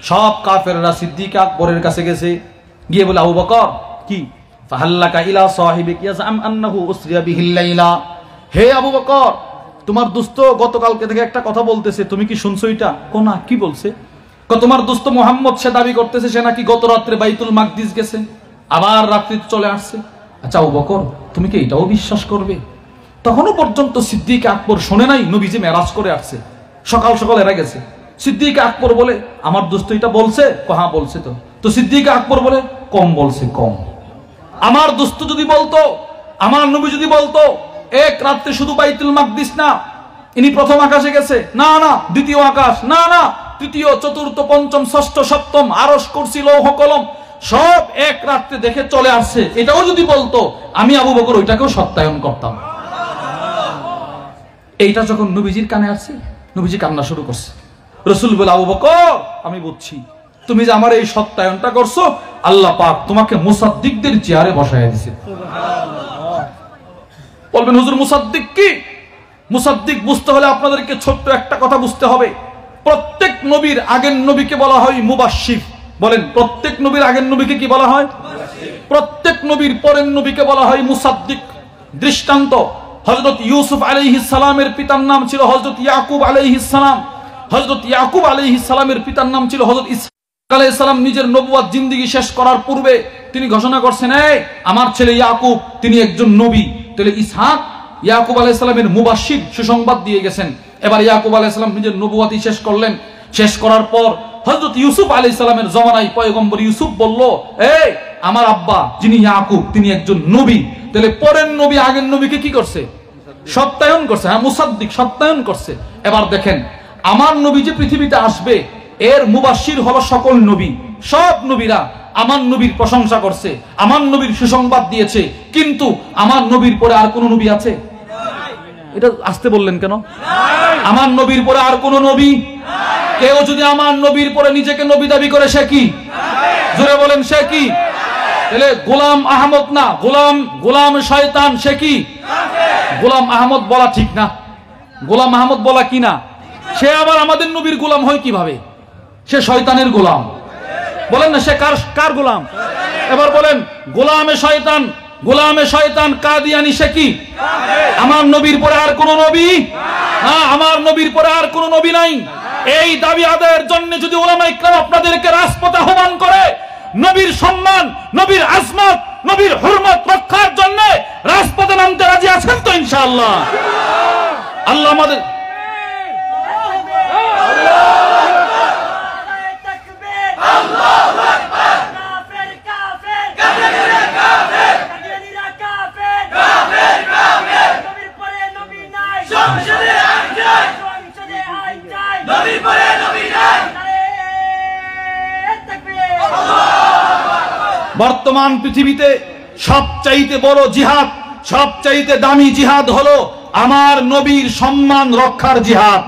A: সব কাফেররা সিদ্দিক আকবরের কাছে গেছে, গিয়ে বলে, আবু বকর কি, ফাহাল্লাকা ইলা সাহিবিক ইয়াজাম আন্নাহু উসরিয়া বিহিল লাইলা, হে আবু বকর, তোমার দোস্ত গতকালকে থেকে একটা কথা বলতেছে, তুমি কি শুনছো এটা? কোনা কি বলছে? তোমার দোস্ত মুহাম্মদ সে দাবি করতেছে সে নাকি গত রাত্রে বাইতুল মাকদিস গেছে, আবার রাত্রি চলে আসছে। আচ্ছা আবু বকর, তুমি কি এটাও বিশ্বাস করবে? তখনও পর্যন্ত সিদ্দিক আকবর শোনে নাই নবী যে মেরাজ করে আসছে, সকাল সকাল এরা গেছে। সিদ্দিক আকবর বলে, আমার দোস্ত এটা বলছে? হ্যাঁ বলছে। তো সিদ্দিক আকবর বলে, কম বলছে, কম। আমার দোস্ত যদি বলতো, আমার নবী যদি বলতো এক রাত্রে শুধু বাইতুল মাকদিস না, ইনি প্রথম আকাশে গেছে, না না, দ্বিতীয় আকাশ, না না, তৃতীয়, চতুর্থ, পঞ্চম, ষষ্ঠ, সপ্তম, আরশ, কুরসি, লৌহ কলম সব এক রাত্রে দেখে চলে আসছে, এটাও যদি বলতো, আমি আবু বকর ওইটাকেও সত্যায়ন করতাম। এইটা যখন নবীজির কানে আসছে, নবীজি কান্না শুরু করছে। রাসূল বলে, আবু বকর, আমি বুঝছি তুমি যে আমার এই সত্যায়নটা করছো, আল্লাহ পাক তোমাকে মুসাদ্দিকদের চেয়ারে বসায় দিয়েছে। বলবেন হুজুর মুসাদ্দিক কি? মুসাদ্দিক বুঝতে হলে আপনাদেরকে ছোট্ট একটা কথা বুঝতে হবে। প্রত্যেক নবীর আগের নবীকে বলা হয় মুবাশশির। বলেন, প্রত্যেক নবীর আগের নবীকে কি বলা হয়? প্রত্যেক নবীর পরের নবীকে বলা হয় মুসাদ্দিক। দৃষ্টান্ত, হযরত ইউসুফ আলাইহিস সালামের পিতার নাম ছিল হযরত ইয়াকুব আলাইহিস সালাম। হযরত ইয়াকুব আলাইহিস সালামের পিতার নাম ছিল হযরত ইসহাক আলাইহিস সালাম। নিজের নবুয়ত জিন্দেগি শেষ করার পূর্বে তিনি ঘোষণা করছেন, এই আমার ছেলে ইয়াকুব তিনি একজন নবী। তাহলে ইসহাক ইয়াকুব আলাইহিস সালামের মুবাশশির, সুসংবাদ দিয়ে গেছেন। এবার ইয়াকুব আলাইহিস সালাম নিজের নবুয়তি শেষ করলেন। শেষ করার পর হযরত ইউসুফ আলাইহিস সালামের জমানায় পয়গম্বর ইউসুফ বলল, এই আমার আব্বা যিনি ইয়াকুব তিনি একজন নবী। তাহলে পরের নবী আগের নবীকে কি করছে? সত্যায়ন করছে। হ্যাঁ, মুসাদ্দিক, সত্যায়ন করছে। এবার দেখেন, আমার নবী যে পৃথিবীতে আসবে এর মুবাশশির হলো সকল নবী। সব নবীরা আমার নবীর প্রশংসা করছে, আমার নবীর সুসংবাদ দিয়েছে, কিন্তু আমার নবীর পরে আর কোন নবী আছে? এটা আসতে বললেন কেন? আমার নবীর পরে আর কোন নবী? কেউ যদি আমার নবীর পরে নিজেকে নবী দাবি করে সে কি? জোরে বলেন, সে কি? তাহলে গোলাম আহমদ না, গোলাম শয়তান, সে কি? গোলাম আহমদ বলা ঠিক না। গোলাম আহমদ বলা কি না? সে আবার আমাদের নবীর গোলাম হয় কিভাবে? সে শয়তানের গোলাম। বলেন না, সে কার গোলাম? এবার বলেন, গোলামে শয়তান কাদিয়ানি, সে কি? আমার নবীর পরে আর কোন নবী? হ্যাঁ, আমার নবীর পরে আর কোন নবী নাই। এই দাবি আদায়ের জন্য যদি উলামা ইকরাম আপনাদেরকে রাজপথে আহ্বান করে, নবীর সম্মান, নবীর আজমত, নবীর হুরমত রক্ষার জন্য রাজপথে নামতে রাজি আছেন তো ইনশাআল্লাহ? আল্লাহ আমাদের বর্তমান পৃথিবীতে সবচাইতে বড় জিহাদ, সবচাইতে দামি জিহাদ হলো আমার নবীর সম্মান রক্ষার জিহাদ।